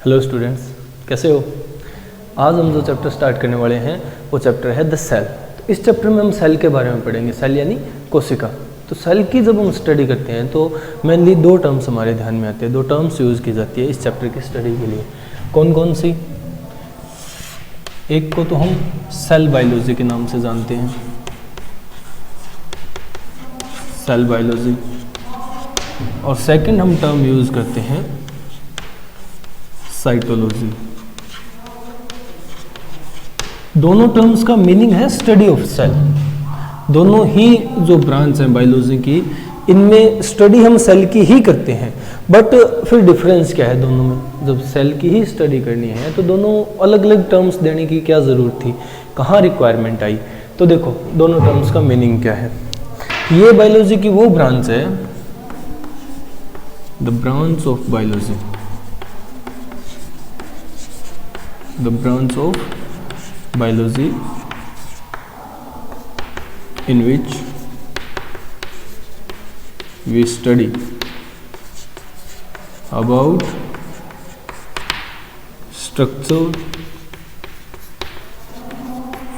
Hello students, कैसे हो। आज हम जो चैप्टर स्टार्ट करने वाले हैं वो चैप्टर है द सेल। तो इस चैप्टर में हम सेल के बारे में पढ़ेंगे, सेल यानी कोशिका। तो सेल की जब हम स्टडी करते हैं तो मेनली दो टर्म्स हमारे ध्यान में आते हैं, दो टर्म्स यूज़ की जाती है इस चैप्टर की स्टडी के लिए। कौन कौन सी? एक को तो हम सेल बायोलॉजी के नाम से जानते हैं, सेल बायोलॉजी, और सेकंड हम टर्म यूज़ करते हैं साइटोलॉजी। दोनों टर्म्स का मीनिंग है स्टडी ऑफ सेल। दोनों ही जो ब्रांच हैं बायोलॉजी की, इनमें स्टडी हम सेल की ही करते हैं। बट फिर डिफरेंस क्या है दोनों में? जब सेल की ही स्टडी करनी है तो दोनों अलग अलग टर्म्स देने की क्या ज़रूरत थी, कहाँ रिक्वायरमेंट आई? तो देखो दोनों टर्म्स का मीनिंग क्या है। ये बायोलॉजी की वो ब्रांच है, the branch of biology, the branch of biology in which we study about structure,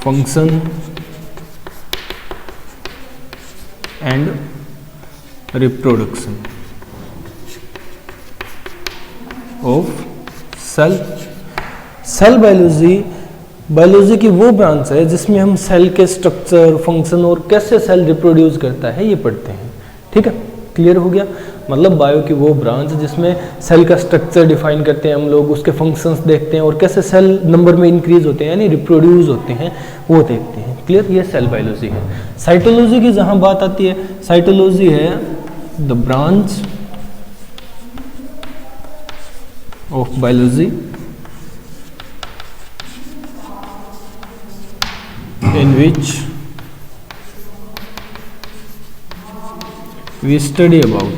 function and reproduction of cell। Cell biology की वो ब्रांच है जिसमें हम सेल के स्ट्रक्चर, फंक्शन और कैसे सेल रिप्रोड्यूस करता है ये पढ़ते हैं। ठीक है, क्लियर हो गया। मतलब बायो की वो ब्रांच जिसमें सेल का स्ट्रक्चर डिफाइन करते हैं हम लोग, उसके फंक्शंस देखते हैं और कैसे सेल नंबर में इंक्रीज होते हैं यानी रिप्रोड्यूस होते हैं वो देखते हैं। क्लियर, ये सेल बायोलॉजी है। साइटोलॉजी की जहाँ बात आती है, साइटोलॉजी है the branch of biology in which we study about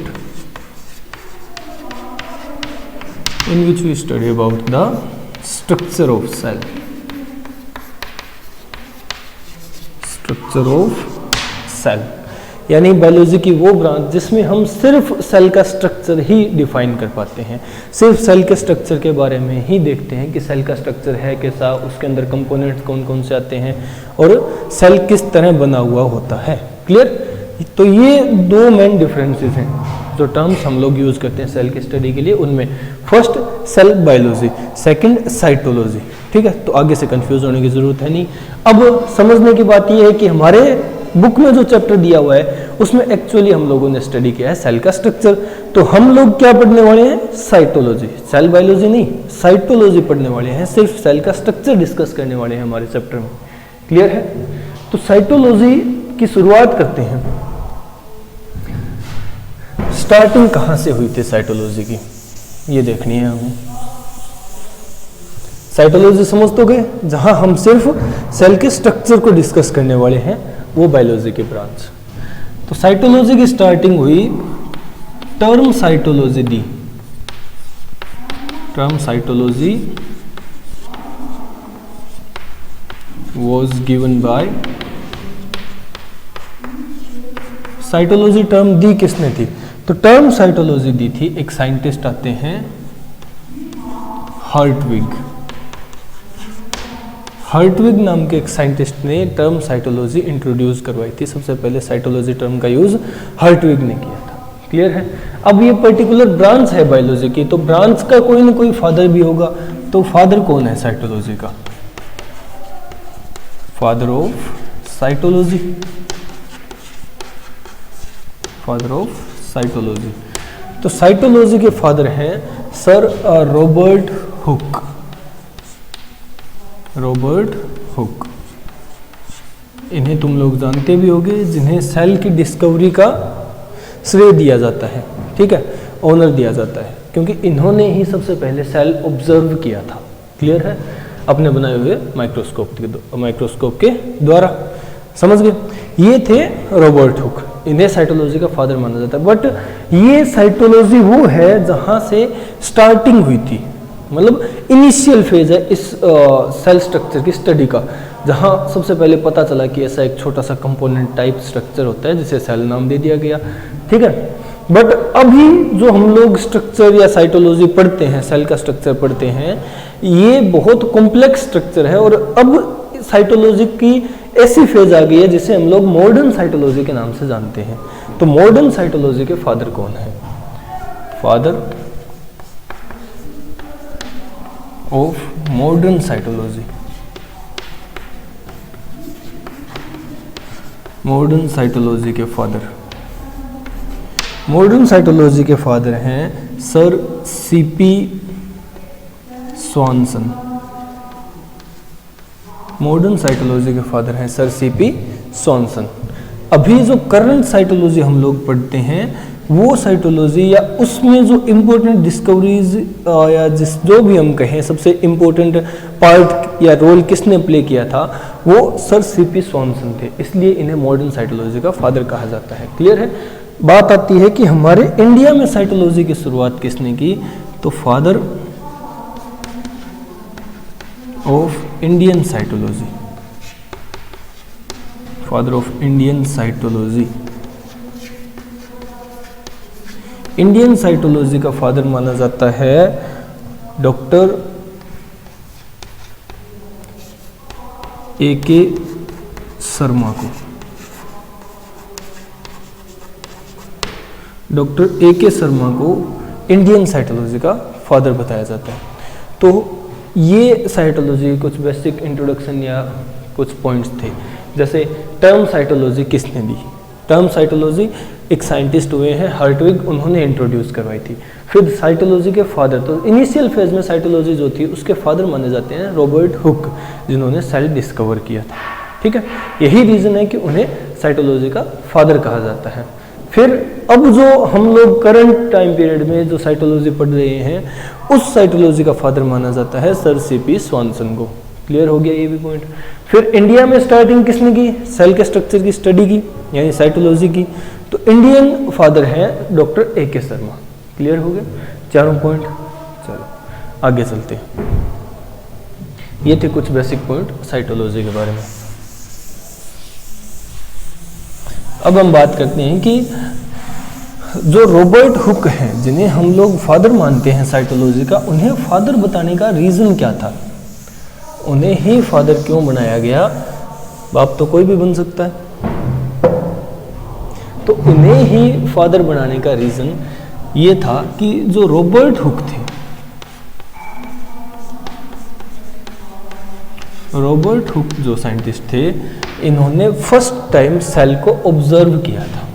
the structure of cell, यानी बायोलॉजी की वो ब्रांच जिसमें हम सिर्फ सेल का स्ट्रक्चर ही डिफाइन कर पाते हैं, सिर्फ सेल के स्ट्रक्चर के बारे में ही देखते हैं कि सेल का स्ट्रक्चर है कैसा, उसके अंदर कंपोनेंट्स कौन कौन से आते हैं और सेल किस तरह बना हुआ होता है। क्लियर। तो ये दो मेन डिफरेंसेस हैं जो टर्म्स हम लोग यूज़ करते हैं सेल की स्टडी के लिए। उनमें first cell biology, second cytology. ठीक है, तो आगे से कंफ्यूज होने की ज़रूरत है नहीं। अब समझने की बात यह है कि हमारे बुक में जो चैप्टर दिया हुआ है उसमें एक्चुअली हम लोगों ने स्टडी किया है सेल का स्ट्रक्चर। तो हम लोग क्या पढ़ने वाले हैं? साइटोलॉजी। सेल बायोलॉजी नहीं, साइटोलॉजी पढ़ने वाले हैं, सिर्फ सेल का स्ट्रक्चर डिस्कस करने वाले हैं हमारे चैप्टर में। क्लियर है। तो साइटोलॉजी की शुरुआत करते हैं। स्टार्टिंग कहाँ से हुई थी साइटोलॉजी की, ये देखनी है हमें। साइटोलॉजी समझ तो गए, जहां हम सिर्फ सेल के स्ट्रक्चर को डिस्कस करने वाले हैं, वो बायोलॉजी की ब्रांच। तो साइटोलॉजी की स्टार्टिंग हुई, टर्म साइटोलॉजी दी, term cytology was given by, cytology term दी किसने थी? तो टर्म साइटोलॉजी दी थी, एक साइंटिस्ट आते हैं हर्टविग नाम के एक साइंटिस्ट ने टर्म साइटोलॉजी इंट्रोड्यूस करवाई थी। सबसे पहले साइटोलॉजी टर्म का यूज हर्टविग ने किया था। क्लियर है। अब ये पर्टिकुलर ब्रांच है बायोलॉजी की, तो ब्रांच का कोई ना कोई फादर भी होगा। तो फादर कौन है साइटोलॉजी का? Father of cytology, father of cytology. तो साइटोलॉजी के फादर हैं sir Robert Hooke, Robert Hooke. इन्हें तुम लोग जानते भी होंगे, जिन्हें सेल की डिस्कवरी का श्रेय दिया जाता है। ठीक है, ऑनर दिया जाता है, क्योंकि इन्होंने ही सबसे पहले सेल ऑब्जर्व किया था। क्लियर है, अपने बनाए हुए माइक्रोस्कोप के द्वारा। समझ गए, ये थे रॉबर्ट हुक, इन्हें साइटोलॉजी का फादर माना जाता है। बट ये साइटोलॉजी वो है जहां से स्टार्टिंग हुई थी, मतलब इनिशियल फेज है इस सेल स्ट्रक्चर की स्टडी का, जहां सबसे पहले पता चला कि ऐसा एक छोटा सा कंपोनेंट टाइप स्ट्रक्चर होता है जिसे सेल नाम दे दिया गया। ठीक है, बट अभी जो हम लोग स्ट्रक्चर या साइटोलॉजी पढ़ते हैं, सेल का स्ट्रक्चर पढ़ते हैं, ये बहुत कॉम्प्लेक्स स्ट्रक्चर है। और अब साइटोलॉजी की ऐसी फेज आ गई है जिसे हम लोग मॉडर्न साइटोलॉजी के नाम से जानते हैं। तो मॉडर्न साइटोलॉजी के फादर कौन है? Father of modern cytology, modern cytology के फादर, मॉडर्न साइटोलॉजी के फादर हैं सर सीपी स्वानसन। मॉडर्न साइटोलॉजी के फादर हैं सर सीपी स्वानसन। अभी जो करंट साइटोलॉजी हम लोग पढ़ते हैं वो साइटोलॉजी या उसमें जो इम्पोर्टेंट डिस्कवरीज या जो भी हम कहें सबसे इम्पोर्टेंट पार्ट या रोल किसने प्ले किया था, वो सर सीपी स्वानसन थे, इसलिए इन्हें मॉडर्न साइटोलॉजी का फादर कहा जाता है। क्लियर है? बात आती है कि हमारे इंडिया में साइटोलॉजी की शुरुआत किसने की, तो father of Indian cytology, father of Indian cytology, Indian cytology का फादर माना जाता है डॉक्टर ए.के. शर्मा को। Doctor A K. शर्मा को इंडियन साइटोलॉजी का फादर बताया जाता है। तो ये साइटोलॉजी कुछ बेसिक इंट्रोडक्शन या कुछ पॉइंट्स थे। जैसे टर्म साइटोलॉजी किसने दी? टर्म साइटोलॉजी एक साइंटिस्ट हुए हैं हर्टविग, उन्होंने इंट्रोड्यूस करवाई थी। फिर साइटोलॉजी के फादर, तो इनिशियल फेज में साइटोलॉजी जो थी उसके फादर माने जाते हैं रॉबर्ट हुक, जिन्होंने सेल डिस्कवर किया था। ठीक है, यही रीज़न है कि उन्हें साइटोलॉजी का फादर कहा जाता है। फिर अब जो हम लोग करंट टाइम पीरियड में जो साइटोलॉजी पढ़ रहे हैं, उस साइटोलॉजी का फादर माना जाता है सर सीपी स्वानसन को। क्लियर हो गया ये भी पॉइंट। फिर इंडिया में स्टार्टिंग किसने की? सेल के स्ट्रक्चर की स्टडी की, यानी साइटोलॉजी की। तो इंडियन फादर हैं डॉक्टर ए.के. शर्मा। क्लियर हो गया चारों पॉइंट? चलो आगे चलते हैं। ये थे कुछ बेसिक पॉइंट साइटोलॉजी के बारे में। अब हम बात करते हैं कि जो रॉबर्ट हुक हैं, जिन्हें हम लोग फादर मानते हैं साइटोलॉजी का, उन्हें फादर बताने का रीज़न क्या था? उन्हें ही फादर क्यों बनाया गया? बाप तो कोई भी बन सकता है, तो उन्हें ही फादर बनाने का रीज़न ये था कि जो रॉबर्ट हुक थे, रॉबर्ट हुक जो साइंटिस्ट थे, इन्होंने फर्स्ट टाइम सेल को ऑब्जर्व किया था।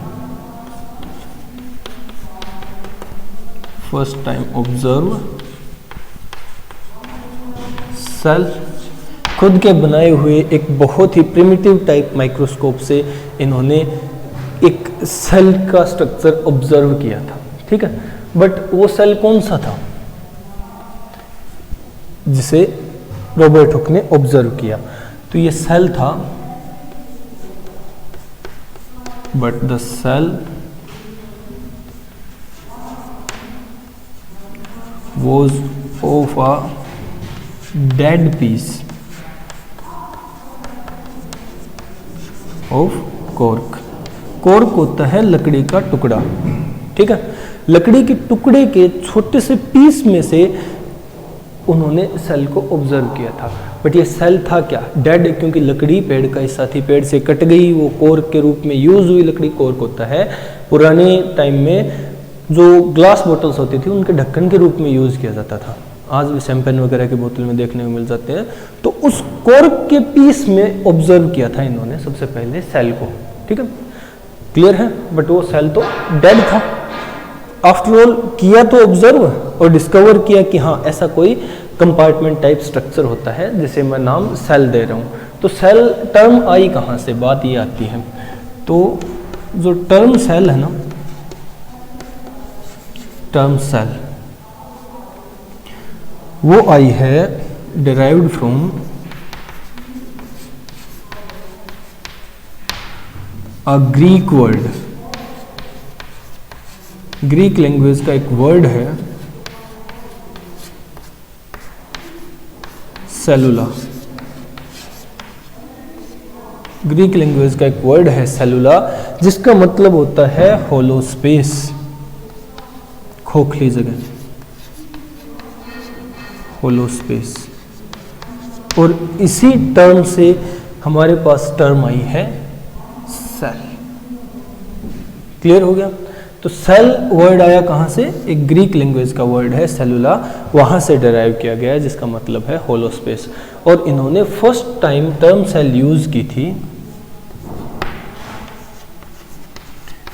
फर्स्ट टाइम ऑब्जर्व सेल, खुद के बनाए हुए एक बहुत ही प्रिमिटिव टाइप माइक्रोस्कोप से इन्होंने एक सेल का स्ट्रक्चर ऑब्जर्व किया था। ठीक है, बट वो सेल कौन सा था जिसे रॉबर्ट हुक ने ऑब्जर्व किया? तो ये सेल था, but the cell was of a dead piece of cork। Cork होता है लकड़ी का टुकड़ा। ठीक है, लकड़ी के टुकड़े के छोटे से पीस में से उन्होंने सेल को ऑब्जर्व किया था। बट ये सेल था क्या? डेड, क्योंकि लकड़ी पेड़ का हिस्सा थी, पेड़ से कट गई, वो कॉर्क के रूप में यूज हुई। लकड़ी कॉर्क होता है, पुराने टाइम में जो ग्लास बोतल्स होती थी उनके ढक्कन के रूप में यूज़ किया जाता था। आज भी शैंपेन वगैरह की बोतल में देखने को मिल जाते हैं। तो उस कॉर्क के पीस में ऑब्जर्व किया था इन्होंने सबसे पहले सेल को। ठीक है, क्लियर है? बट वो सेल तो डेड था। आफ्टर ऑल किया तो ऑब्जर्व और डिस्कवर किया कि हाँ ऐसा कोई कंपार्टमेंट टाइप स्ट्रक्चर होता है जिसे मैं नाम सेल दे रहा हूँ। तो सेल टर्म आई कहाँ से? बात ये आती है, तो जो टर्म सेल है ना, टर्म सेल, वो आई है derived from a Greek word. Greek language का एक वर्ड है सेलुला। ग्रीक लैंग्वेज का एक वर्ड है सेलुला, जिसका मतलब होता है होलो स्पेस। खोखली जगह, होलो स्पेस। और इसी टर्म से हमारे पास टर्म आई है सेल। क्लियर हो गया? तो सेल वर्ड आया कहाँ से? एक ग्रीक लैंग्वेज का वर्ड है सेलुला, वहाँ से डिराइव किया गया है, जिसका मतलब है होलो स्पेस। और इन्होंने first time term cell use की थी,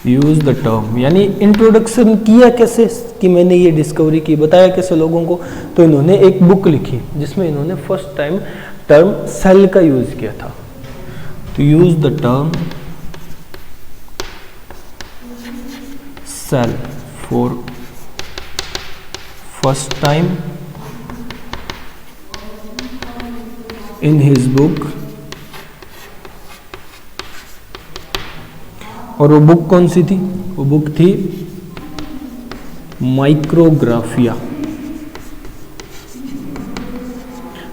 यूज द टर्म, यानी इंट्रोडक्शन किया कैसे कि मैंने ये डिस्कवरी की, बताया कैसे लोगों को। तो इन्होंने एक बुक लिखी जिसमें इन्होंने फर्स्ट टाइम टर्म सेल का यूज किया था। तो use the term cell for first time in his book. और वो बुक कौन सी थी? वो बुक थी माइक्रोग्राफिया।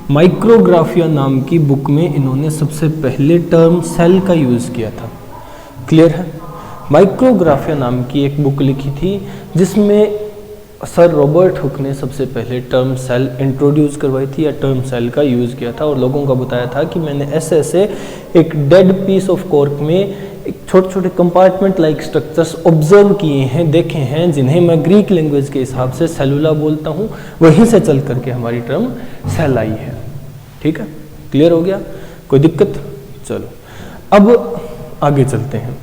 माइक्रोग्राफिया नाम की बुक में इन्होंने सबसे पहले टर्म सेल का यूज किया था। क्लियर है? माइक्रोग्राफिया नाम की एक बुक लिखी थी जिसमें सर रॉबर्ट हुक ने सबसे पहले टर्म सेल इंट्रोड्यूस करवाई थी या टर्म सेल का यूज किया था, और लोगों को बताया था कि मैंने ऐसे ऐसे एक डेड पीस ऑफ कॉर्क में एक छोटे छोटे कंपार्टमेंट लाइक स्ट्रक्चर्स ऑब्जर्व किए हैं, देखे हैं, जिन्हें मैं ग्रीक लैंग्वेज के हिसाब से सेलुला बोलता हूँ। वहीं से चल करके हमारी टर्म सेल आई है। ठीक है? क्लियर हो गया? कोई दिक्कत? चलो अब आगे चलते हैं।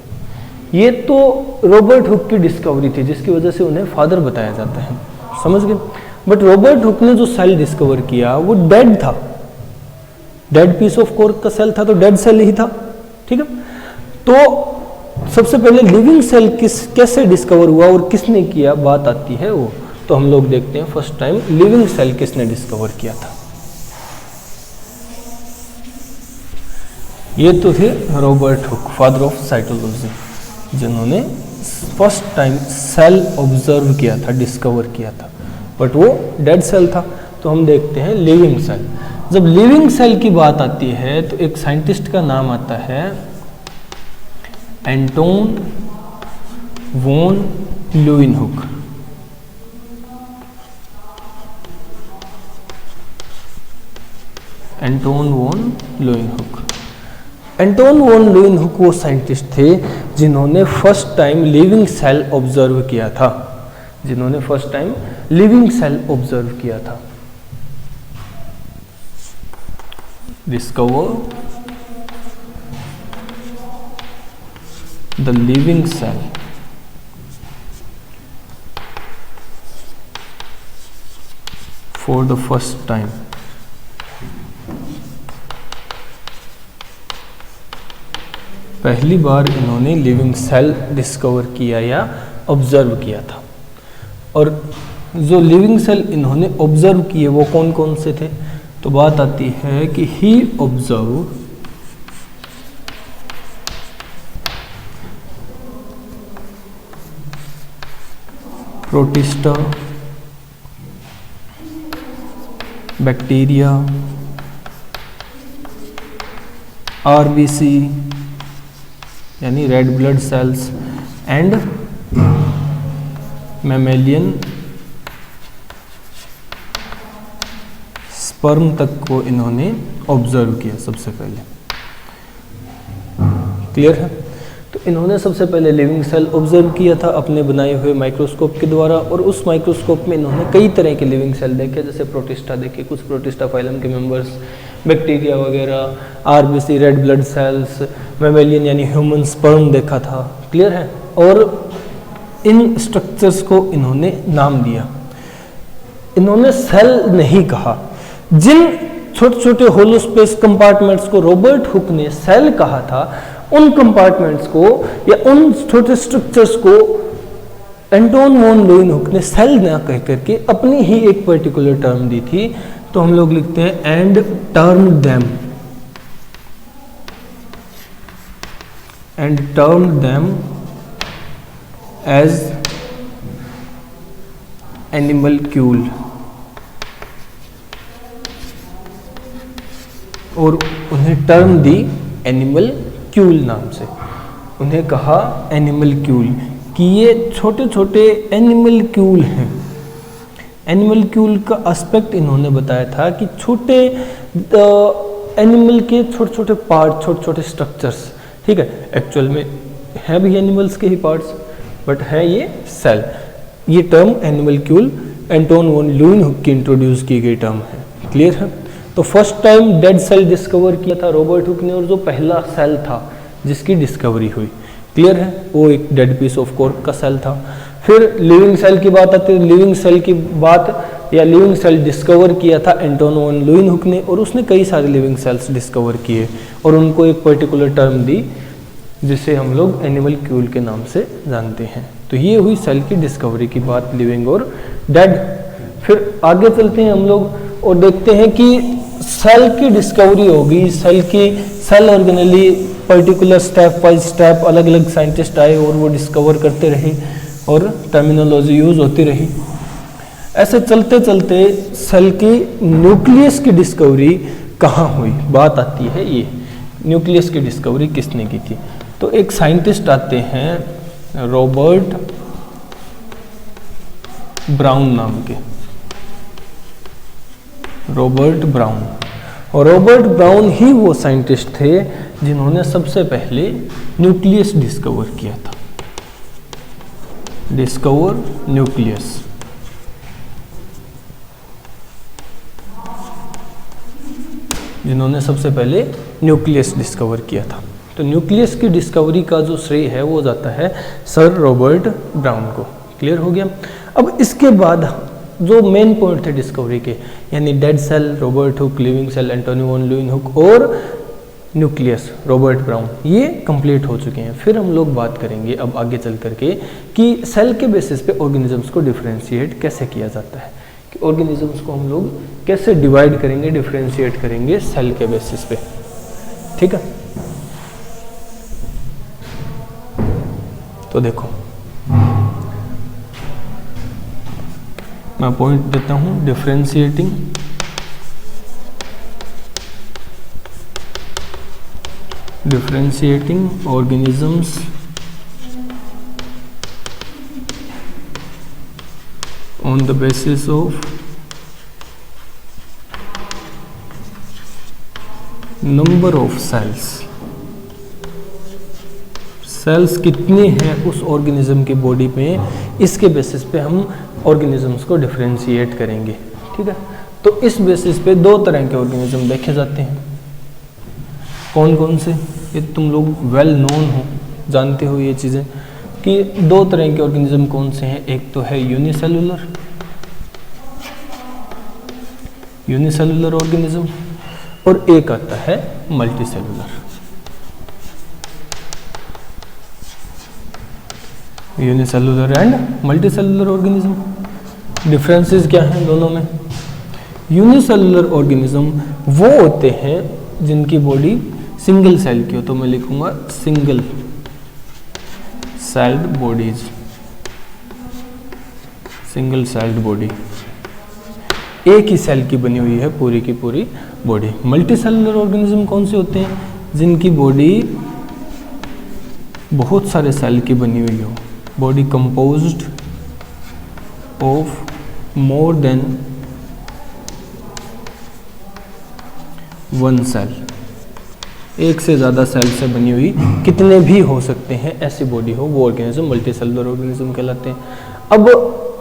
ये तो रॉबर्ट हुक की डिस्कवरी थी जिसकी वजह से उन्हें फादर बताया जाता है, समझ गए? बट रॉबर्ट हुक ने जो सेल डिस्कवर किया वो डेड था, डेड पीस ऑफ कॉर्क का सेल था, तो डेड सेल ही था। ठीक है? तो सबसे पहले लिविंग सेल कैसे डिस्कवर हुआ और किसने किया, बात आती है वो। तो हम लोग देखते हैं फर्स्ट टाइम लिविंग सेल किसने डिस्कवर किया था। ये तो थे Robert Hooke, father of cytology, जिन्होंने फर्स्ट टाइम सेल ऑब्जर्व किया था, डिस्कवर किया था। बट वो डेड सेल था। तो हम देखते हैं लिविंग सेल। जब लिविंग सेल की बात आती है तो एक साइंटिस्ट का नाम आता है Anton von Leeuwenhoek. Anton von Leeuwenhoek. Anton von Leeuwenhoek वो साइंटिस्ट थे जिन्होंने first time living cell observe किया था, जिन्होंने first time living cell observe किया था। Discover the living cell for the first time. पहली बार इन्होंने लिविंग सेल डिस्कवर किया या ऑब्जर्व किया था। और जो लिविंग सेल इन्होंने ऑब्जर्व किए वो कौन कौन से थे? तो बात आती है कि ही ऑब्जर्व प्रोटिस्टा, बैक्टीरिया, आरबीसी यानी red blood cells and mammalian sperm तक को इन्होंने ऑब्जर्व किया सबसे पहले। क्लियर है? तो इन्होंने सबसे पहले लिविंग सेल ऑब्जर्व किया था अपने बनाए हुए माइक्रोस्कोप के द्वारा, और उस माइक्रोस्कोप में इन्होंने कई तरह के लिविंग सेल देखे, जैसे प्रोटिस्टा देखे, कुछ प्रोटिस्टा फाइलम के मेंबर्स, बैक्टीरिया वगैरह, RBC red blood cells, mammalian यानी ह्यूमन स्पर्म देखा था। क्लियर है? और इन स्ट्रक्चर्स को इन्होंने नाम दिया। इन्होंने सेल नहीं कहा। जिन छोटे छोटे होलो स्पेस कंपार्टमेंट्स को रॉबर्ट हुक ने सेल कहा था, उन कंपार्टमेंट्स को या उन छोटे स्ट्रक्चर्स को एंटोन वॉन ल्यूइनहुक ने सेल ना कह करके अपनी ही एक पर्टिकुलर टर्म दी थी। तो हम लोग लिखते हैं एंड टर्म देम एज एनिमलक्यूल, और उन्हें टर्म दी एनिमलक्यूल नाम से। उन्हें कहा एनिमलक्यूल। कि ये छोटे छोटे एनिमलक्यूल हैं। एनिमलक्यूल का एस्पेक्ट इन्होंने बताया था कि छोटे एनिमल के छोटे छोटे पार्ट, छोटे छोटे स्ट्रक्चर्स, ठीक है, एक्चुअल में हैं भी एनिमल्स के ही पार्ट्स, बट है ये सेल। ये term animalcule Anton von Leeuwenhoek की इंट्रोड्यूस की गई टर्म है। क्लियर है? तो first time dead cell discover किया था रॉबर्ट हुक ने, और जो पहला सेल था जिसकी डिस्कवरी हुई, क्लियर है, वो एक डेड पीस ऑफ कॉर्क का सेल था। फिर लिविंग सेल की बात आती है। लिविंग सेल की बात या लिविंग सेल डिस्कवर किया था एंटोन वॉन ल्यूइनहुक ने, और उसने कई सारे लिविंग सेल्स डिस्कवर किए और उनको एक पर्टिकुलर टर्म दी जिसे हम लोग एनिमलक्यूल के नाम से जानते हैं। तो ये हुई सेल की डिस्कवरी की बात, लिविंग और डेड। फिर आगे चलते हैं हम लोग और देखते हैं कि सेल की डिस्कवरी होगी, cell organelle particular step by step अलग अलग साइंटिस्ट आए और वो डिस्कवर करते रहे और टर्मिनोलॉजी यूज होती रही। ऐसे चलते चलते सेल की न्यूक्लियस की डिस्कवरी कहाँ हुई, बात आती है ये न्यूक्लियस की डिस्कवरी किसने की थी। तो एक साइंटिस्ट आते हैं रॉबर्ट ब्राउन नाम के, रॉबर्ट ब्राउन। और रॉबर्ट ब्राउन ही वो साइंटिस्ट थे जिन्होंने सबसे पहले न्यूक्लियस डिस्कवर किया था। Discover nucleus. जिन्होंने सबसे पहले न्यूक्लियस डिस्कवर किया था। तो न्यूक्लियस की डिस्कवरी का जो श्रेय है वो जाता है सर रॉबर्ट ब्राउन को। क्लियर हो गया? अब इसके बाद जो मेन पॉइंट थे डिस्कवरी के, यानी dead cell Robert Hooke, living cell Antonie von Leeuwenhoek और न्यूक्लियस रॉबर्ट ब्राउन, ये कंप्लीट हो चुके हैं। फिर हम लोग बात करेंगे अब आगे चल करके कि सेल के बेसिस पे ऑर्गेनिजम्स को डिफरेंशिएट कैसे किया जाता है, कि ऑर्गेनिजम्स को हम लोग कैसे डिवाइड करेंगे, डिफरेंशिएट करेंगे सेल के बेसिस पे। ठीक है, तो देखो मैं पॉइंट देता हूं, differentiating organisms on the basis of number of cells। Cells कितने हैं उस ऑर्गेनिज्म की बॉडी में, इसके बेसिस पे हम ऑर्गेनिजम्स को डिफरेंशिएट करेंगे। ठीक है, तो इस बेसिस पे दो तरह के ऑर्गेनिज्म देखे जाते हैं। कौन कौन से, ये तुम लोग वेल नोन हो, जानते हो ये चीज़ें कि दो तरह के ऑर्गेनिज्म कौन से हैं। एक तो है यूनिसेलुलर ऑर्गेनिज्म और एक आता है multicellular. Unicellular and multicellular organism, differences क्या हैं दोनों में। यूनिसेलुलर ऑर्गेनिज्म वो होते हैं जिनकी बॉडी सिंगल सेल की हो, तो मैं लिखूंगा single celled bodies, single celled body, एक ही सेल की बनी हुई है पूरी की पूरी बॉडी। मल्टीसेलुलर ऑर्गेनिज्म कौन से होते हैं, जिनकी बॉडी बहुत सारे सेल की बनी हुई हो, body composed of more than one cell, एक से ज़्यादा सेल से बनी हुई कितने भी हो सकते हैं ऐसी बॉडी हो, वो ऑर्गेनिज्म मल्टीसेलुलर ऑर्गेनिज्म कहलाते हैं। अब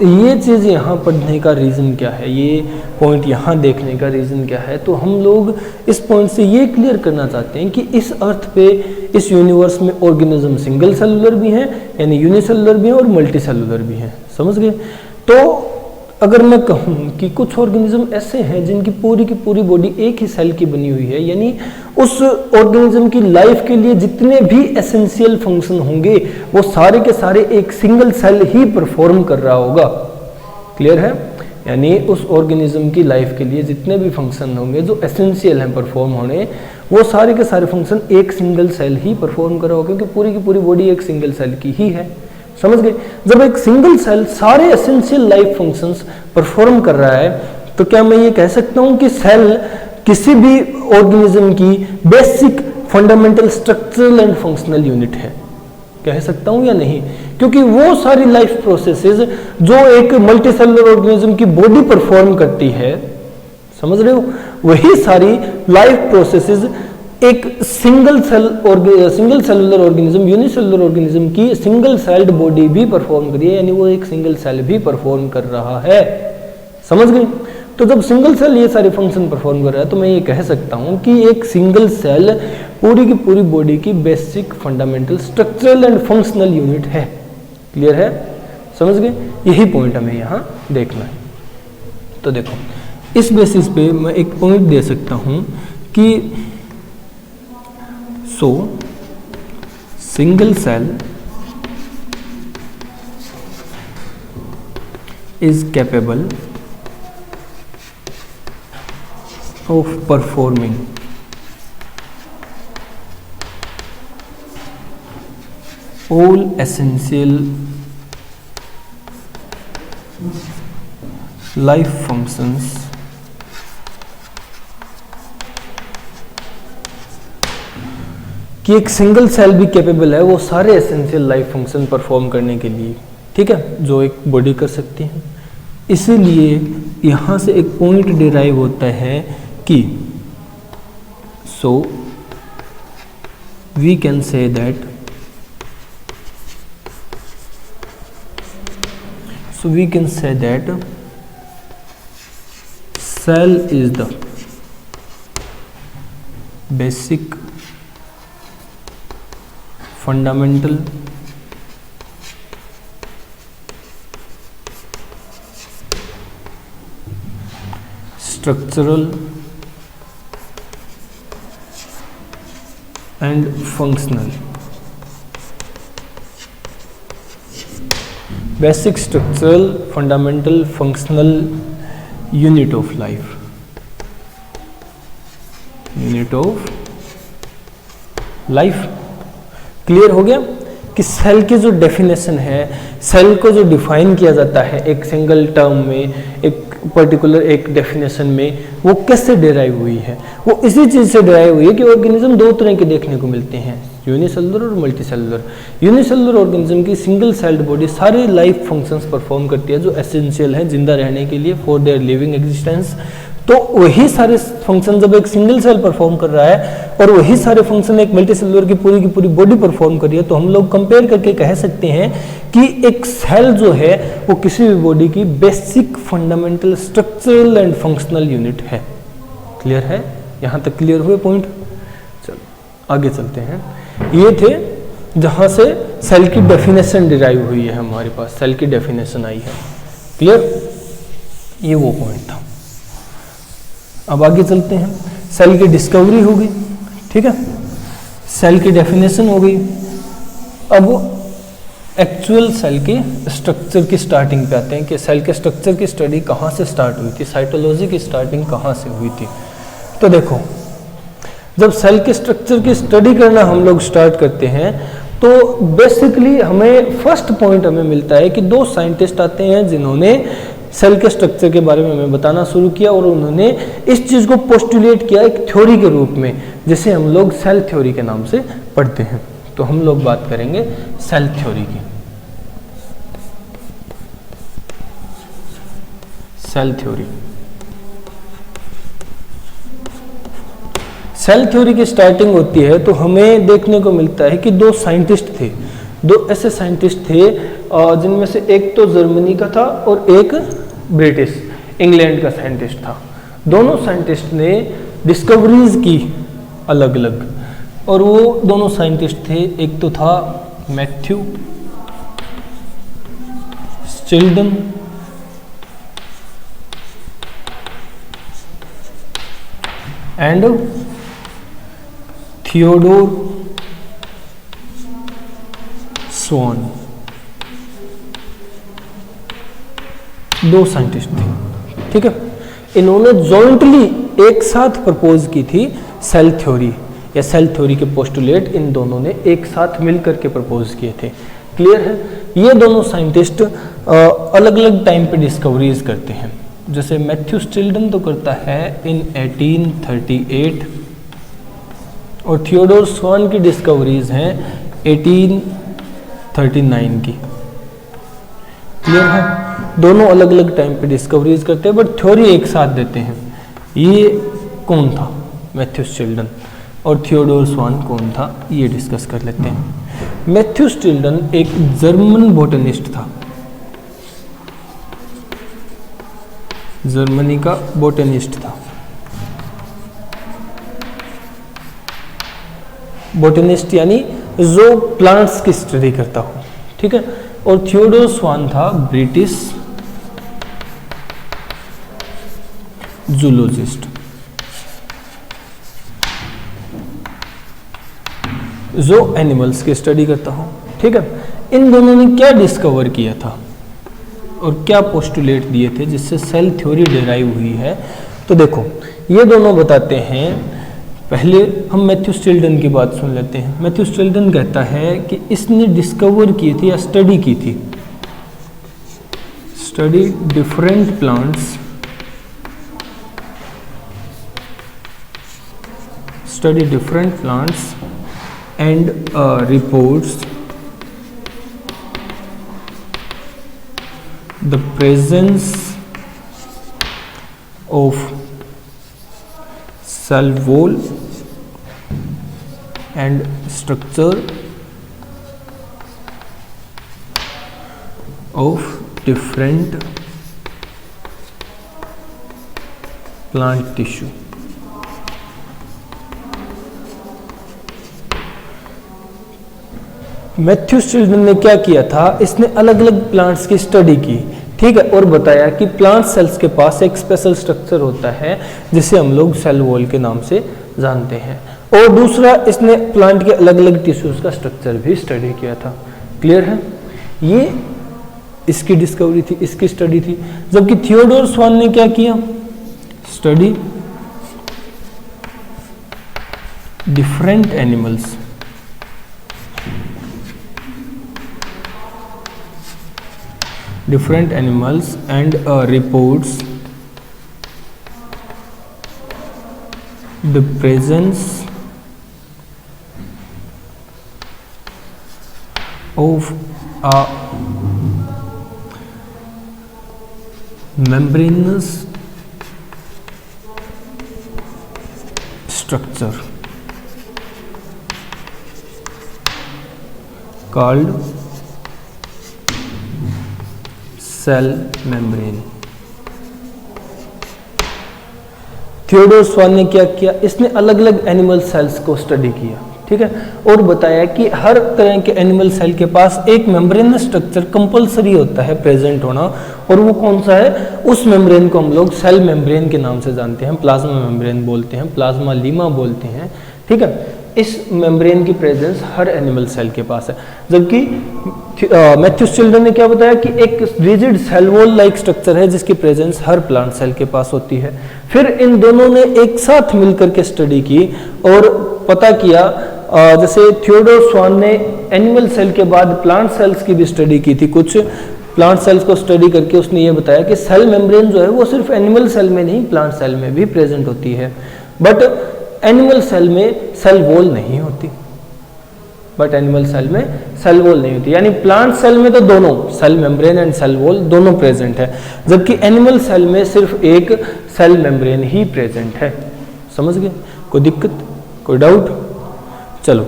ये चीज़ यहाँ पढ़ने का रीज़न क्या है, ये पॉइंट यहाँ देखने का रीज़न क्या है, तो हम लोग इस पॉइंट से ये क्लियर करना चाहते हैं कि इस अर्थ पे, इस यूनिवर्स में ऑर्गेनिज्म सिंगल सेलुलर भी हैं, यानी यूनिसेलुलर भी हैं और मल्टीसेलुलर भी हैं। समझ गए? तो अगर मैं कहूँ कि कुछ ऑर्गेनिज्म ऐसे हैं जिनकी पूरी की पूरी बॉडी एक ही सेल की बनी हुई है, यानी उस ऑर्गेनिज्म की लाइफ के लिए जितने भी एसेंशियल फंक्शन होंगे वो सारे के सारे एक सिंगल सेल ही परफॉर्म कर रहा होगा। क्लियर है? यानी उस ऑर्गेनिज्म की लाइफ के लिए जितने भी फंक्शन होंगे जो एसेंशियल हैं परफॉर्म होने, वो सारे के सारे फंक्शन एक सिंगल सेल ही परफॉर्म कर रहा होगा, क्योंकि पूरी की पूरी बॉडी एक सिंगल सेल की ही है। समझ गए? जब एक सिंगल सेल सारे एसेंशियल लाइफ फंक्शंस परफॉर्म कर रहा है, तो क्या मैं ये कह सकता हूँ कि सेल किसी भी ऑर्गेनिज्म की basic fundamental structural and functional unit है? कह सकता हूं या नहीं? क्योंकि वो सारी लाइफ प्रोसेसेस जो एक मल्टी सेलुलर ऑर्गेनिज्म की बॉडी परफॉर्म करती है, समझ रहे हो, वही सारी लाइफ प्रोसेसेस एक single cellular organism, unicellular organism की सिंगल सेल्ड बॉडी भी परफॉर्म करी है, यानी वो एक सिंगल सेल भी परफॉर्म कर रहा है। समझ गए? तो जब सिंगल सेल ये सारे फंक्शन परफॉर्म कर रहा है तो मैं ये कह सकता हूं कि एक सिंगल सेल पूरी की पूरी बॉडी की basic fundamental structural and functional unit है। क्लियर है? समझ गए? यही पॉइंट हमें यहां देखना है। तो देखो, इस बेसिस पे मैं एक पॉइंट दे सकता हूं कि single cell is capable of performing all essential life functions कि एक सिंगल सेल भी कैपेबल है वो सारे एसेंशियल लाइफ फंक्शन परफॉर्म करने के लिए, ठीक है, जो एक बॉडी कर सकती है। इसीलिए यहाँ से एक पॉइंट डिराइव होता है कि we can say that cell is the basic fundamental structural and functional, basic structural fundamental functional unit of life, clear हो गया कि सेल की जो डेफिनेशन है, सेल को जो डिफाइन किया जाता है एक सिंगल टर्म में, एक पर्टिकुलर एक डेफिनेशन में, वो कैसे डिराइव हुई है? वो इसी चीज से डिराइव हुई है कि ऑर्गेनिज्म दो तरह के देखने को मिलते हैं, यूनिसेलुलर और मल्टी सेलुलर। यूनिसेलुलर ऑर्गेनिज्म की सिंगल सेल्ड बॉडी सारे लाइफ फंक्शंस परफॉर्म करती है जो एसेंशियल है जिंदा रहने के लिए, फॉर देयर लिविंग एग्जिस्टेंस। तो वही सारे फंक्शन जब एक सिंगल सेल परफॉर्म कर रहा है और वही सारे फंक्शन एक मल्टी सेलुलर की पूरी बॉडी परफॉर्म कर रही है, तो हम लोग कंपेयर करके कह सकते हैं कि एक सेल जो है वो किसी भी बॉडी की basic fundamental structural and functional unit है। क्लियर है? यहां तक क्लियर हुए पॉइंट? चलो आगे चलते हैं। ये थे जहां से सेल की डेफिनेशन डिराइव हुई है, हमारे पास सेल की डेफिनेशन आई है। क्लियर? ये वो पॉइंट था। अब आगे चलते हैं। सेल की डिस्कवरी हो गई, ठीक है, सेल की डेफिनेशन हो गई। अब एक्चुअल सेल के स्ट्रक्चर की स्टार्टिंग पे आते हैं कि सेल के स्ट्रक्चर की स्टडी कहाँ से स्टार्ट हुई थी, साइटोलॉजी की स्टार्टिंग कहाँ से हुई थी। तो देखो, जब सेल के स्ट्रक्चर की स्टडी करना हम लोग स्टार्ट करते हैं तो बेसिकली हमें फर्स्ट पॉइंट हमें मिलता है कि दो साइंटिस्ट आते हैं जिन्होंने सेल के स्ट्रक्चर के बारे में हमें बताना शुरू किया और उन्होंने इस चीज़ को पोस्टुलेट किया एक थ्योरी के रूप में, जिसे हम लोग सेल थ्योरी के नाम से पढ़ते हैं। तो हम लोग बात करेंगे सेल थ्योरी की। सेल थ्योरी, सेल थ्योरी की स्टार्टिंग होती है तो हमें देखने को मिलता है कि दो साइंटिस्ट थे, दो ऐसे साइंटिस्ट थे जिनमें से एक तो जर्मनी का था और एक ब्रिटिश इंग्लैंड का साइंटिस्ट था। दोनों साइंटिस्ट ने डिस्कवरीज की अलग अलग, और वो दोनों साइंटिस्ट थे, एक तो था मैथ्यू स्टिल्डन एंड थियोडोर स्वान। दो साइंटिस्ट थे, ठीक है। इन्होंने जॉइंटली एक साथ प्रपोज की थी सेल थ्योरी, या सेल थ्योरी के पोस्टुलेट इन दोनों ने एक साथ मिलकर के प्रपोज किए थे। क्लियर है? ये दोनों साइंटिस्ट अलग अलग टाइम पे डिस्कवरीज करते हैं। जैसे मैथ्यू स्टिल्डन तो करता है इन 1838 और थियोडोर स्वान की डिस्कवरीज हैं 18 39 की। क्लियर है? दोनों अलग अलग टाइम पे डिस्कवरीज करते हैं बट थ्योरी एक साथ देते हैं। ये कौन था? Matthias Schleiden. और थियोडोर स्वान कौन था? ये डिस्कस कर लेते हैं। मैथ्यूस चिल्ड्रन एक जर्मन बोटनिस्ट था, जर्मनी का बोटनिस्ट था। बोटनिस्ट यानी जो प्लांट्स की स्टडी करता हो, ठीक है। और थियोडोर स्वान था ब्रिटिश जूलॉजिस्ट, जो एनिमल्स की स्टडी करता हो, ठीक है। इन दोनों ने क्या डिस्कवर किया था और क्या पोस्टुलेट दिए थे जिससे सेल थ्योरी डिराइव हुई है? तो देखो, ये दोनों बताते हैं। पहले हम मैथ्यूस चिल्ड्रन की बात सुन लेते हैं। मैथ्यूस चिल्ड्रन कहता है कि इसने डिस्कवर की थी या स्टडी की थी, study different plants, study different plants and reports the presence of cell wall and structure of different plant tissue। Matthias Schleiden ने क्या किया था? इसने अलग अलग प्लांट्स की स्टडी की, ठीक है, और बताया कि प्लांट सेल्स के पास एक स्पेशल स्ट्रक्चर होता है जिसे हम लोग सेल वॉल के नाम से जानते हैं। और दूसरा, इसने प्लांट के अलग अलग टिश्यूज का स्ट्रक्चर भी स्टडी किया था। क्लियर है? ये इसकी डिस्कवरी थी, इसकी स्टडी थी। जबकि थियोडोर स्वान ने क्या किया? Study different animals, different animals and reports the presence of a membranous structure called cell membrane. Theodor Schwann ने क्या किया? इसने अलग अलग एनिमल सेल्स को स्टडी किया, ठीक है, और बताया कि हर तरह के एनिमल सेल के पास एक मेम्ब्रेन स्ट्रक्चर कंपलसरी होता है प्रेजेंट होना, और वो कौन सा है? उस मेम्ब्रेन को हम लोग सेल मेम्ब्रेन के नाम से जानते हैं, प्लाज्मा मेम्ब्रेन बोलते हैं, प्लाज्मा लीमा बोलते हैं, ठीक है। इस मेम्ब्रेन की प्रेजेंस हर एनिमल सेल के पास है। जबकि मैथ्यूस चिल्ड्रन ने क्या बताया कि एक rigid cell wall like structure है जिसकी प्रेजेंस हर प्लांट सेल के पास होती है। फिर इन दोनों ने एक साथ मिलकर के स्टडी की और पता किया, जैसे थियोडोर स्वान ने एनिमल सेल के बाद प्लांट सेल्स की भी स्टडी की थी। कुछ प्लांट सेल्स को स्टडी करके उसने ये बताया कि सेल मेम्ब्रेन जो है वो सिर्फ एनिमल सेल में नहीं, प्लांट सेल में भी प्रेजेंट होती है, बट एनिमल सेल में सेल वॉल नहीं होती, यानी प्लांट सेल में तो दोनों cell membrane and cell wall दोनों प्रेजेंट है, जबकि एनिमल सेल में सिर्फ एक सेल मेम्ब्रेन ही प्रेजेंट है। समझ गए? कोई दिक्कत, कोई डाउट? चलो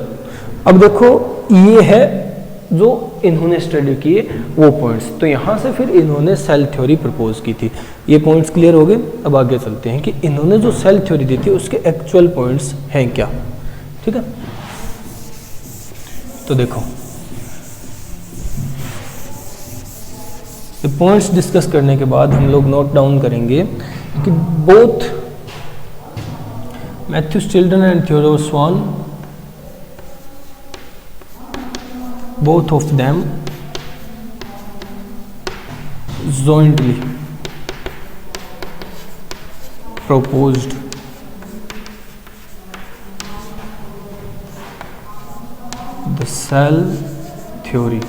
अब देखो, ये है जो इन्होंने स्टडी किए वो पॉइंट्स। तो यहाँ से फिर इन्होंने सेल थ्योरी प्रपोज की थी। ये पॉइंट्स क्लियर हो गए। अब आगे चलते हैं कि इन्होंने जो सेल थ्योरी दी थी उसके एक्चुअल पॉइंट्स हैं क्या, ठीक है। तो देखो, ये पॉइंट्स डिस्कस करने के बाद हम लोग नोट डाउन करेंगे कि both Matthias Schleiden and Theodore Schwann, both of them jointly proposed the cell theory।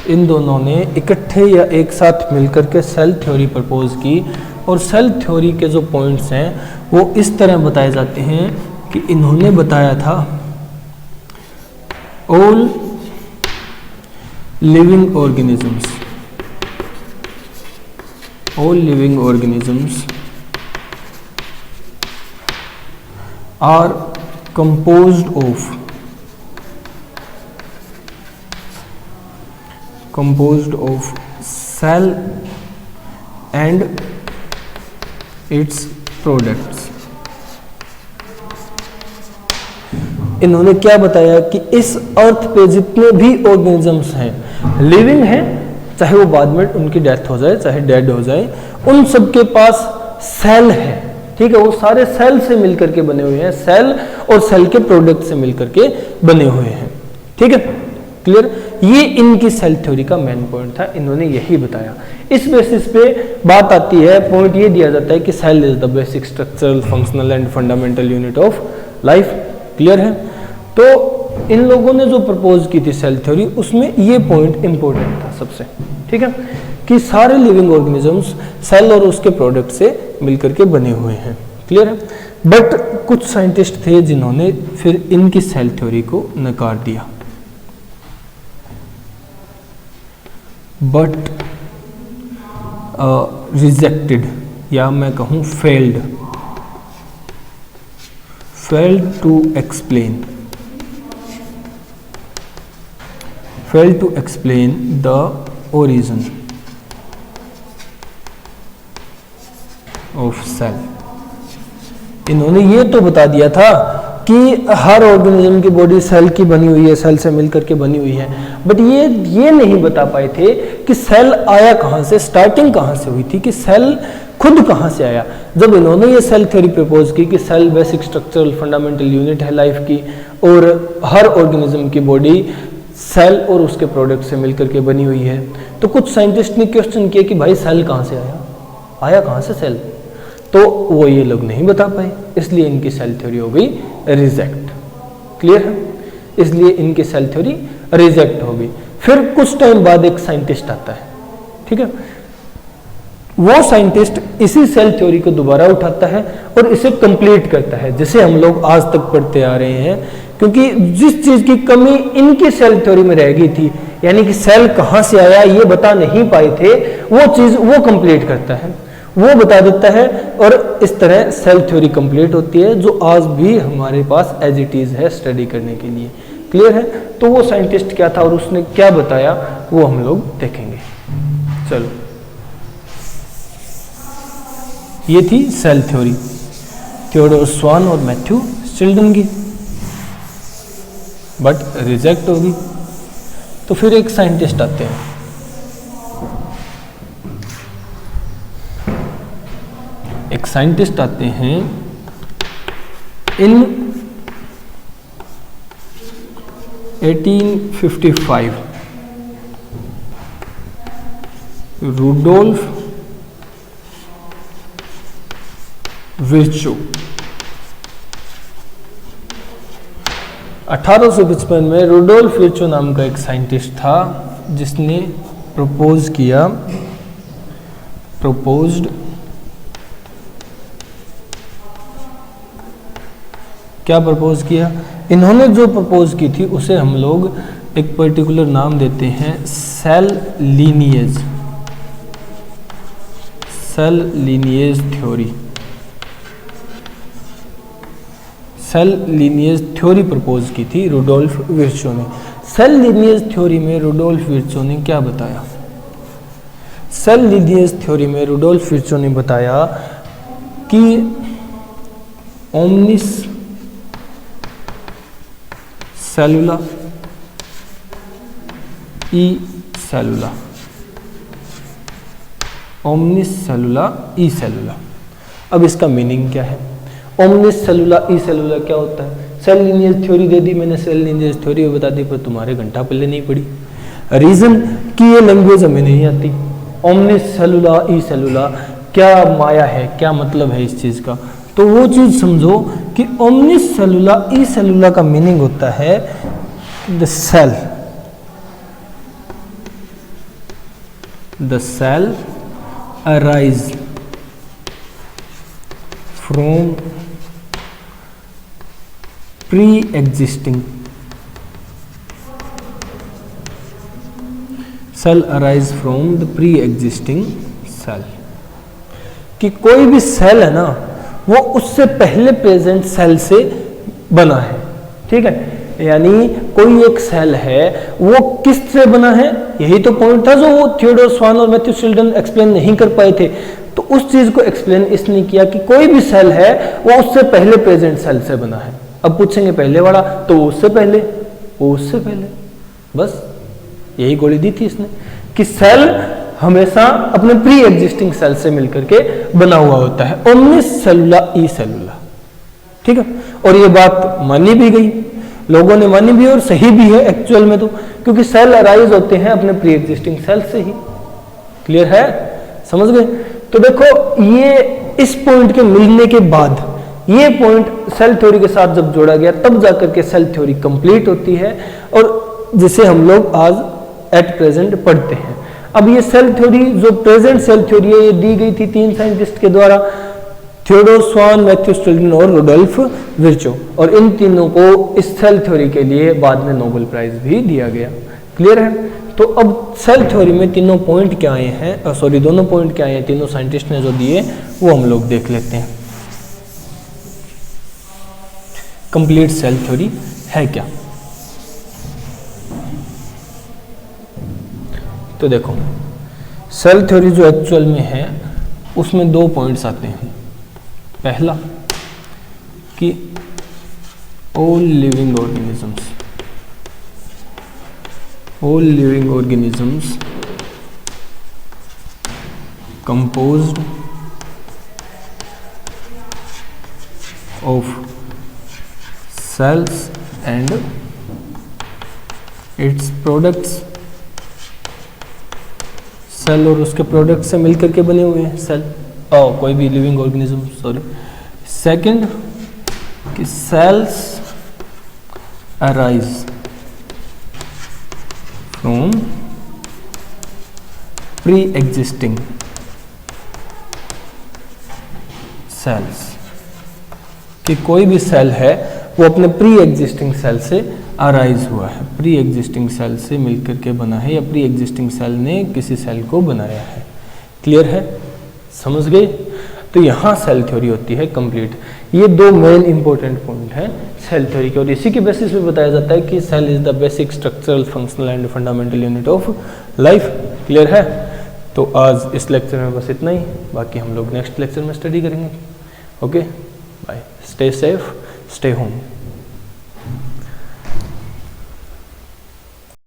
इन दोनों ने इकट्ठे या एक साथ मिलकर के सेल थ्योरी प्रपोज की, और सेल थ्योरी के जो पॉइंट्स हैं वो इस तरह बताए जाते हैं कि इन्होंने बताया था all living organisms are composed of cell and its products। इन्होंने क्या बताया कि इस अर्थ पे जितने भी ऑर्गेनिजम्स हैं, लिविंग हैं, चाहे वो बाद में उनकी डेथ हो जाए, चाहे डेड हो जाए, उन सब के पास सेल है। ठीक है, वो सारे सेल से मिलकर के बने हुए हैं, सेल और सेल के प्रोडक्ट से मिलकर के बने हुए हैं। ठीक है, क्लियर। ये इनकी सेल थ्योरी का मेन पॉइंट था, इन्होंने यही बताया। इस बेसिस पे बात आती है, पॉइंट ये दिया जाता है कि cell is the basic structural, functional and fundamental unit of life. Clear है। तो इन लोगों ने जो प्रपोज की थी सेल थ्योरी, उसमें ये पॉइंट इंपॉर्टेंट था सबसे। ठीक है, कि सारे लिविंग ऑर्गेनिजम्स सेल और उसके प्रोडक्ट से मिलकर के बने हुए हैं। क्लियर है। बट कुछ साइंटिस्ट थे जिन्होंने फिर इनकी सेल थ्योरी को नकार दिया, बट रिजेक्टेड, या मैं कहूं failed to explain the origin of cell. इन्होंने ये तो बता दिया था कि हर ऑर्गेनिज्म की बॉडी सेल की बनी हुई है, सेल से मिलकर के बनी हुई है, बट ये नहीं बता पाए थे कि सेल आया कहाँ से, स्टार्टिंग कहाँ से हुई थी, कि सेल खुद कहाँ से आया। जब इन्होंने ये सेल थ्योरी प्रपोज की कि cell basic structural fundamental unit है लाइफ की, और हर ऑर्गेनिज्म की बॉडी सेल और उसके प्रोडक्ट से मिलकर के बनी हुई है, तो कुछ साइंटिस्ट ने क्वेश्चन किया कि भाई सेल कहाँ से आया कहाँ से सेल, तो वो ये लोग नहीं बता पाए, इसलिए इनकी सेल थ्योरी हो गई रिजेक्ट। क्लियर है, इसलिए इनकी सेल थ्योरी रिजेक्ट हो गई। फिर कुछ टाइम बाद एक साइंटिस्ट आता है, ठीक है, वो साइंटिस्ट इसी सेल थ्योरी को दोबारा उठाता है और इसे कंप्लीट करता है, जिसे हम लोग आज तक पढ़ते आ रहे हैं। क्योंकि जिस चीज की कमी इनकी सेल थ्योरी में रह गई थी, यानी कि सेल कहां से आया ये बता नहीं पाए थे, वो चीज वो कंप्लीट करता है, वो बता देता है, और इस तरह सेल थ्योरी कंप्लीट होती है, जो आज भी हमारे पास एज इट इज है स्टडी करने के लिए। क्लियर है। तो वो साइंटिस्ट क्या था और उसने क्या बताया वो हम लोग देखेंगे। चलो, ये थी सेल थ्योरी थियोडोर स्वान और मैथ्यू चिल्ड्रन की, बट रिजेक्ट होगी। तो फिर एक साइंटिस्ट आते हैं, इन 1855, रूडोल्फ विर्चो। 1855 में रूडोल्फ विर्चो नाम का एक साइंटिस्ट था जिसने प्रपोज्ड क्या प्रपोज किया, इन्होंने जो प्रपोज की थी उसे हम लोग एक पर्टिकुलर नाम देते हैं cell lineage theory. Cell lineage theory propose की थी रूडोल्फ विर्चो ने। सेल लीनिएज थ्योरी में रूडोल्फ विर्चो ने क्या बताया? सेल लीनिएज थ्योरी में रूडोल्फ विर्चो ने बताया कि ओमनिस सेलुला ई सेलुला, ओमनिस सेलुला ई सेलुला। अब इसका मीनिंग क्या है? ओमनिस सेलुला ई सेलुला क्या होता है? सेल लीनिएज थ्योरी दे दी मैंने, सेल लीनिएज थ्योरी बता दी, पर तुम्हारे घंटा पल्ले नहीं पड़ी। रीजन कि ये लैंग्वेज हमें नहीं आती। ओमनिस सेलुला ई सेलुला क्या माया है, क्या मतलब है इस चीज का? तो वो चीज समझो कि ओमनिस सेलुला ई सेलुला का मीनिंग होता है the cell arise from pre existing cell arise from the pre existing cell, कि कोई भी सेल है ना वो उससे पहले प्रेजेंट सेल से बना है, ठीक है। यानी कोई एक सेल है वो किस से बना है, यही तो पॉइंट था जो वो थियोडोर स्वान और मैथ्यू शिल्डन एक्सप्लेन नहीं कर पाए थे। तो उस चीज को एक्सप्लेन इसने किया कि कोई भी सेल है वो उससे पहले प्रेजेंट सेल से बना है। अब पूछेंगे पहले वाला, तो वो उससे पहले, वो उससे पहले, बस यही गोली दी थी इसने कि सेल हमेशा अपने प्री एग्जिस्टिंग सेल से मिलकर के बना हुआ होता है, ओमनिस सेलुला ई सेलुला, ठीक है। और ये बात मानी भी गई, लोगों ने मानी भी और सही भी है एक्चुअल में, तो क्योंकि सेल अराइज होते हैं अपने प्री एग्जिस्टिंग सेल से ही। क्लियर है, समझ गए। तो देखो ये इस पॉइंट के मिलने के बाद ये पॉइंट सेल थ्योरी के साथ जब जोड़ा गया तब जाकर के सेल थ्योरी कंप्लीट होती है और जिसे हम लोग आज एट प्रेजेंट पढ़ते हैं। अब ये सेल थ्योरी जो प्रेजेंट सेल थ्योरी है ये दी गई थी 3 साइंटिस्ट के द्वारा, थियोडोर स्वान, मैथ्यू शिल्डन और रुडोल्फ विर्चो, और इन तीनों को इस सेल थ्योरी के लिए बाद में नोबेल प्राइज भी दिया गया। क्लियर है। तो अब सेल थ्योरी में तीनों पॉइंट क्या आए हैं, सॉरी दोनों पॉइंट क्या आए हैं तीनों साइंटिस्ट ने जो दिए वो हम लोग देख लेते हैं। कंप्लीट सेल थ्योरी है क्या, तो देखो सेल थ्योरी जो एक्चुअल में है उसमें 2 पॉइंट्स आते हैं। पहला कि all living organisms composed of cells and its products, cell और उसके प्रोडक्ट से मिलकर के बने हुए हैं सेल, कोई भी लिविंग ऑर्गेनिज्म, सॉरी। सेकंड कि cells arise from pre existing cells, कि कोई भी सेल है वो अपने प्री एग्जिस्टिंग सेल से अराइज हुआ है, प्री एग्जिस्टिंग सेल से मिलकर के बना है या प्री एग्जिस्टिंग सेल ने किसी सेल को बनाया है। क्लियर है, समझ गए। तो यहाँ सेल थ्योरी होती है कंप्लीट। ये 2 मेन इंपॉर्टेंट पॉइंट हैं सेल थ्योरी के, और इसी के बेसिस पे बताया जाता है कि cell is the basic structural functional and fundamental unit of life. Clear है। तो आज इस लेक्चर में बस इतना ही, बाकी हम लोग नेक्स्ट लेक्चर में स्टडी करेंगे। Okay bye, stay safe, stay home.